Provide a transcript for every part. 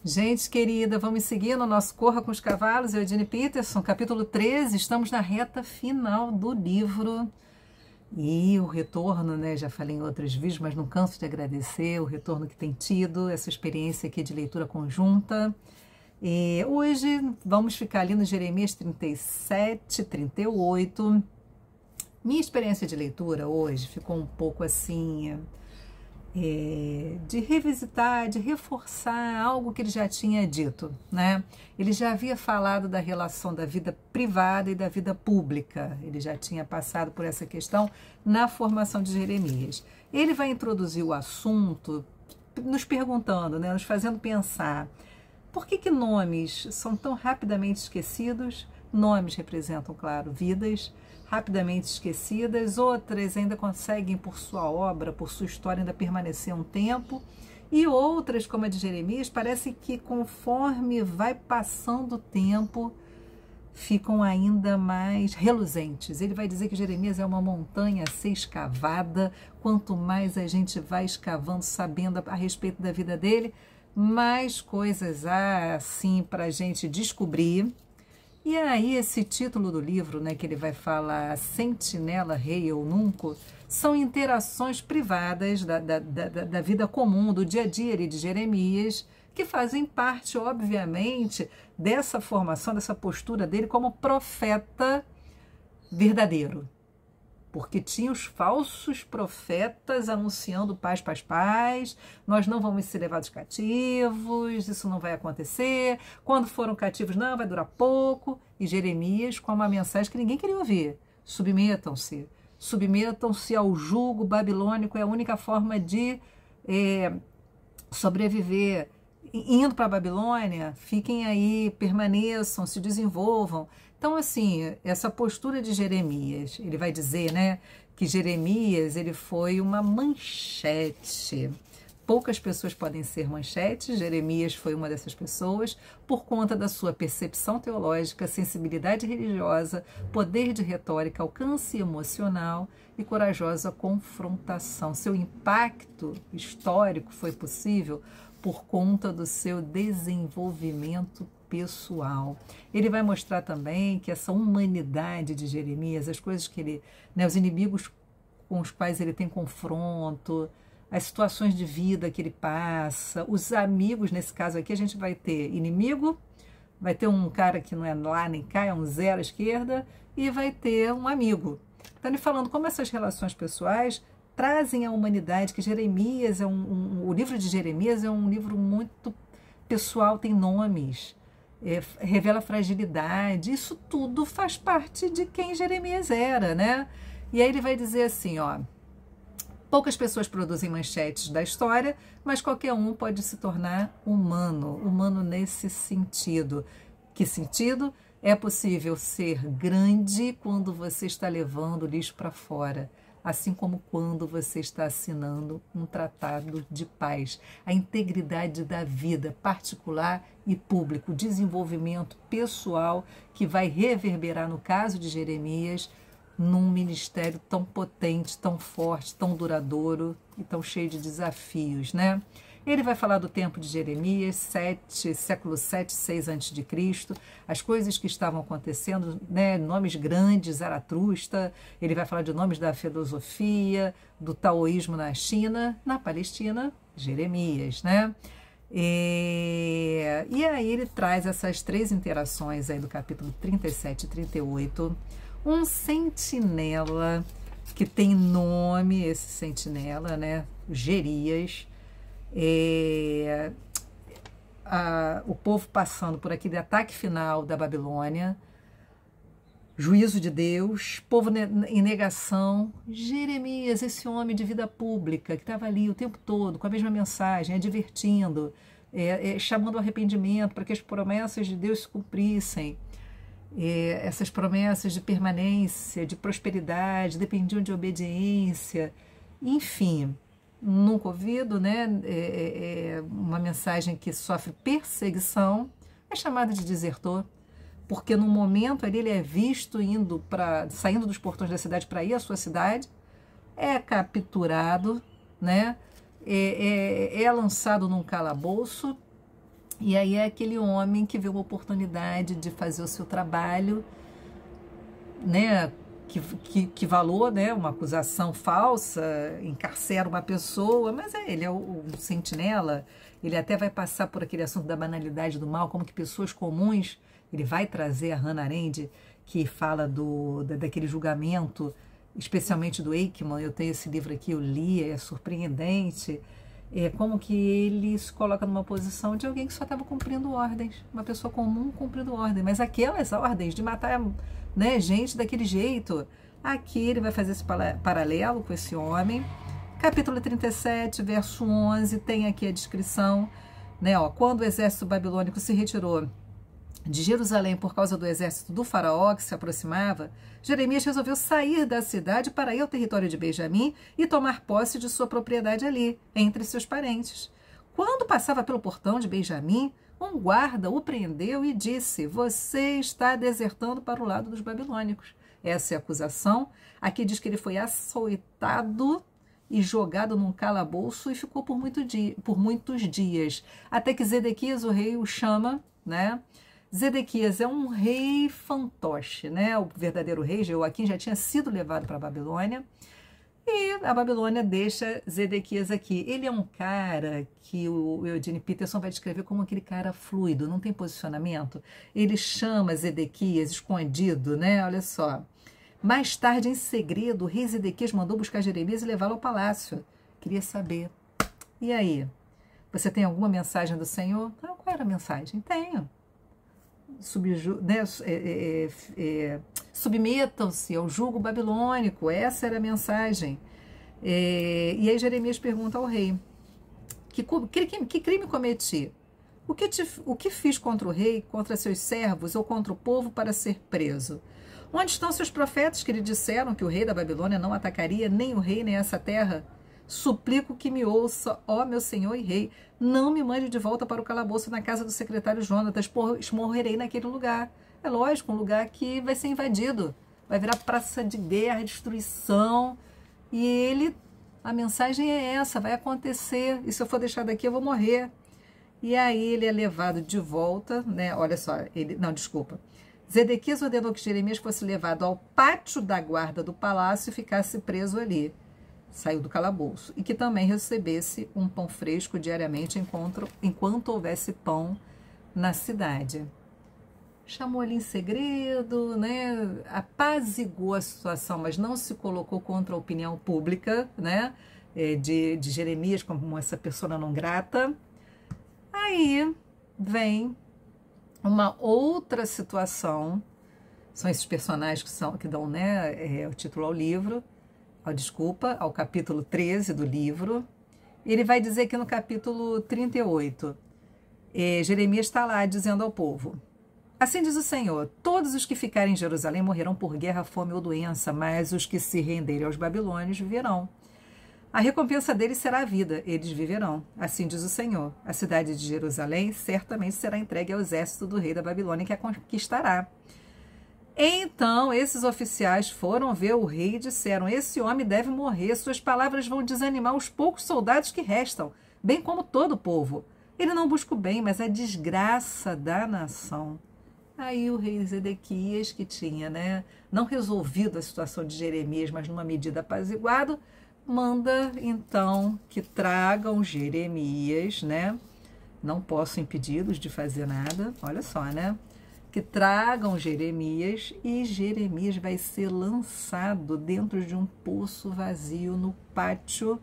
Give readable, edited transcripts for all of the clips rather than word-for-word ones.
Gente querida, vamos seguir no nosso Corra com os Cavalos, Eugene Peterson, capítulo 13, estamos na reta final do livro. E o retorno, né, já falei em outros vídeos, mas não canso de agradecer o retorno que tem tido, essa experiência aqui de leitura conjunta. E hoje vamos ficar ali no Jeremias 37, 38. Minha experiência de leitura hoje ficou um pouco assim... de revisitar, de reforçar algo que ele já tinha dito, né? Ele já havia falado da relação da vida privada e da vida pública, ele já tinha passado por essa questão na formação de Jeremias. Ele vai introduzir o assunto nos perguntando, né? Nos fazendo pensar, por que nomes são tão rapidamente esquecidos? Nomes representam, claro, vidas rapidamente esquecidas, outras ainda conseguem, por sua obra, por sua história, ainda permanecer um tempo, e outras, como a de Jeremias, parece que conforme vai passando o tempo, ficam ainda mais reluzentes. Ele vai dizer que Jeremias é uma montanha a ser escavada, quanto mais a gente vai escavando, sabendo a respeito da vida dele, mais coisas há, assim, para a gente descobrir. E aí esse título do livro, né, que ele vai falar Sentinela, Rei ou Nunco, são interações privadas da vida comum, do dia a dia de Jeremias, que fazem parte, obviamente, dessa formação, dessa postura dele como profeta verdadeiro. Porque tinha os falsos profetas anunciando paz, nós não vamos ser levados cativos, isso não vai acontecer, quando foram cativos não, vai durar pouco, e Jeremias com uma mensagem que ninguém queria ouvir, submetam-se ao jugo babilônico, é a única forma de sobreviver. Indo para a Babilônia, fiquem aí, permaneçam, se desenvolvam. Então, assim, essa postura de Jeremias, ele vai dizer, né, que Jeremias, ele foi uma manchete. Poucas pessoas podem ser manchetes, Jeremias foi uma dessas pessoas, por conta da sua percepção teológica, sensibilidade religiosa, poder de retórica, alcance emocional e corajosa confrontação. Seu impacto histórico foi possível por conta do seu desenvolvimento pessoal. Ele vai mostrar também que essa humanidade de Jeremias, as coisas que ele, né, os inimigos com os quais ele tem confronto, as situações de vida que ele passa, os amigos, nesse caso aqui a gente vai ter inimigo, vai ter um cara que não é lá nem cá, é um zero à esquerda, e vai ter um amigo. Então ele falando como essas relações pessoais trazem a humanidade, que Jeremias o livro de Jeremias é um livro muito pessoal, tem nomes, revela fragilidade, isso tudo faz parte de quem Jeremias era, né? E aí ele vai dizer assim, ó, poucas pessoas produzem manchetes da história, mas qualquer um pode se tornar humano nesse sentido. Que sentido? É possível ser grande quando você está levando lixo para fora, assim como quando você está assinando um tratado de paz. A integridade da vida particular e público, o desenvolvimento pessoal que vai reverberar, no caso de Jeremias, num ministério tão potente, tão forte, tão duradouro e tão cheio de desafios, né? Ele vai falar do tempo de Jeremias, século 7, 6 a.C., as coisas que estavam acontecendo, né? Nomes grandes, Zaratustra, ele vai falar de nomes da filosofia, do taoísmo na China, na Palestina, Jeremias, né? E aí ele traz essas três interações aí do capítulo 37 e 38, um sentinela que tem nome, esse sentinela, né? Gerias, o povo passando por aquele ataque final da Babilônia, juízo de Deus, povo em negação. Jeremias, esse homem de vida pública que estava ali o tempo todo com a mesma mensagem, advertindo, chamando ao arrependimento para que as promessas de Deus se cumprissem. Essas promessas de permanência, de prosperidade, dependiam de obediência, enfim, nunca ouvido, né? Uma mensagem que sofre perseguição, é chamada de desertor, porque no momento ali ele é visto saindo dos portões da cidade para ir à sua cidade, é capturado, né? É lançado num calabouço, E aí é aquele homem que vê uma oportunidade de fazer o seu trabalho, né? Que valor, né? Uma acusação falsa, encarcera uma pessoa, mas ele é o sentinela, ele até vai passar por aquele assunto da banalidade do mal, como que pessoas comuns, ele vai trazer a Hannah Arendt, que fala daquele julgamento, especialmente do Eichmann. Eu tenho esse livro aqui, eu li, é surpreendente, como que ele se coloca numa posição de alguém que só estava cumprindo ordens, uma pessoa comum cumprindo ordens, mas aquelas ordens de matar, né, gente daquele jeito. Aqui ele vai fazer esse paralelo com esse homem. Capítulo 37, verso 11, tem aqui a descrição, né, ó, quando o exército babilônico se retirou de Jerusalém por causa do exército do faraó que se aproximava, Jeremias resolveu sair da cidade para ir ao território de Benjamim e tomar posse de sua propriedade ali, entre seus parentes. Quando passava pelo portão de Benjamim, um guarda o prendeu e disse: você está desertando para o lado dos babilônicos. Essa é a acusação. Aqui diz que ele foi açoitado e jogado num calabouço e ficou por muitos dias, até que Zedequias, o rei, o chama, né? Zedequias é um rei fantoche, né? O verdadeiro rei, Jeoaquim, já tinha sido levado para a Babilônia, e a Babilônia deixa Zedequias aqui. Ele é um cara que o Eugene Peterson vai descrever como aquele cara fluido, não tem posicionamento. Ele chama Zedequias escondido, né? Olha só. Mais tarde, em segredo, o rei Zedequias mandou buscar Jeremias e levá-lo ao palácio. Queria saber. E aí? Você tem alguma mensagem do Senhor? Ah, qual era a mensagem? Tenho. Submetam-se ao jugo babilônico. Essa era a mensagem. E aí Jeremias pergunta ao rei: que crime cometi? O que fiz contra o rei, contra seus servos ou contra o povo para ser preso? Onde estão seus profetas que lhe disseram que o rei da Babilônia não atacaria nem o rei nem essa terra? Suplico que me ouça, ó meu senhor e rei. Não me mande de volta para o calabouço na casa do secretário Jonatas, pois morrerei naquele lugar. É lógico, um lugar que vai ser invadido, vai virar praça de guerra, destruição. E a mensagem é essa, vai acontecer, e se eu for deixado aqui eu vou morrer. E aí ele é levado de volta, né? Olha só, Zedequias ordenou que Jeremias fosse levado ao pátio da guarda do palácio e ficasse preso ali. Saiu do calabouço. E que também recebesse um pão fresco diariamente enquanto houvesse pão na cidade. Chamou ali em segredo, né? Apaziguou a situação, mas não se colocou contra a opinião pública, né? De Jeremias como essa pessoa não grata. Aí vem uma outra situação. São esses personagens que dão, né, o título ao livro. Ao capítulo 13 do livro. Ele vai dizer que no capítulo 38, Jeremias está lá dizendo ao povo: assim diz o Senhor, todos os que ficarem em Jerusalém morrerão por guerra, fome ou doença, mas os que se renderem aos babilônios viverão. A recompensa deles será a vida, eles viverão. Assim diz o Senhor, a cidade de Jerusalém certamente será entregue ao exército do rei da Babilônia, que a conquistará. Então esses oficiais foram ver o rei e disseram: esse homem deve morrer, suas palavras vão desanimar os poucos soldados que restam, bem como todo o povo. Ele não busca o bem, mas a desgraça da nação. Aí o rei Zedequias, que tinha, né, não resolvido a situação de Jeremias, mas numa medida apaziguada, manda então que tragam Jeremias, né? Não posso impedi-los de fazer nada, olha só, né? Que tragam Jeremias, e Jeremias vai ser lançado dentro de um poço vazio no pátio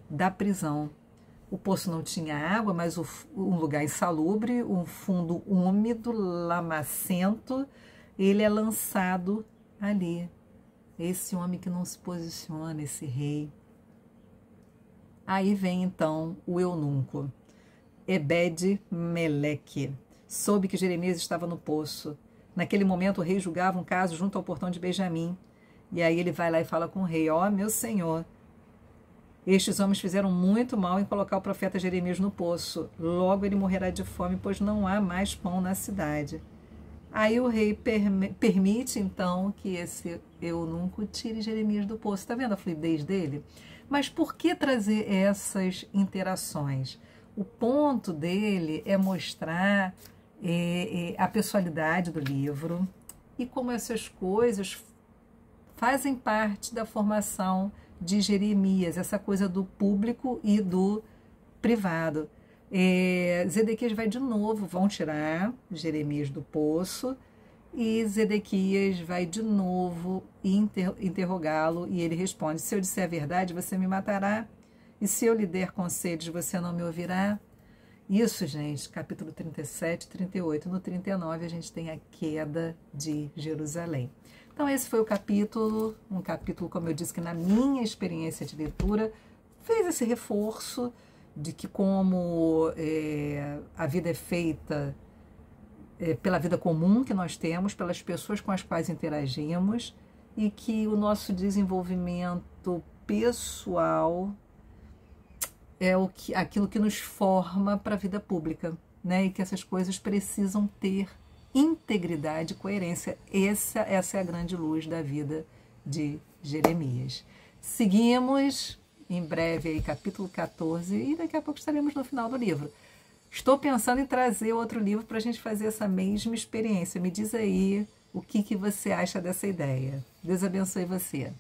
da prisão. O poço não tinha água, mas um lugar insalubre, um fundo úmido, lamacento. Ele é lançado ali. Esse homem que não se posiciona, esse rei. Aí vem então o eunuco, Ebed-Meleque. Soube que Jeremias estava no poço. Naquele momento o rei julgava um caso junto ao portão de Benjamim. E aí ele vai lá e fala com o rei: ó, meu senhor, estes homens fizeram muito mal em colocar o profeta Jeremias no poço. Logo ele morrerá de fome, pois não há mais pão na cidade. Aí o rei permite então que esse eunuco tire Jeremias do poço. Está vendo a fluidez dele? Mas por que trazer essas interações? O ponto dele é mostrar a pessoalidade do livro e como essas coisas fazem parte da formação de Jeremias, essa coisa do público e do privado. Zedequias vai de novo, vão tirar Jeremias do poço, e Zedequias vai de novo interrogá-lo, e ele responde: se eu disser a verdade, você me matará, e se eu lhe der conselhos, você não me ouvirá. Isso, gente, capítulo 37, 38. No 39 a gente tem a queda de Jerusalém. Então esse foi o capítulo, um capítulo, como eu disse, que na minha experiência de leitura fez esse reforço de que como a vida é feita pela vida comum que nós temos, pelas pessoas com as quais interagimos, e que o nosso desenvolvimento pessoal é aquilo que nos forma para a vida pública, né? E que essas coisas precisam ter integridade e coerência. Essa é a grande luz da vida de Jeremias. Seguimos em breve aí, capítulo 14, e daqui a pouco estaremos no final do livro. Estou pensando em trazer outro livro para a gente fazer essa mesma experiência. Me diz aí o que você acha dessa ideia. Deus abençoe você.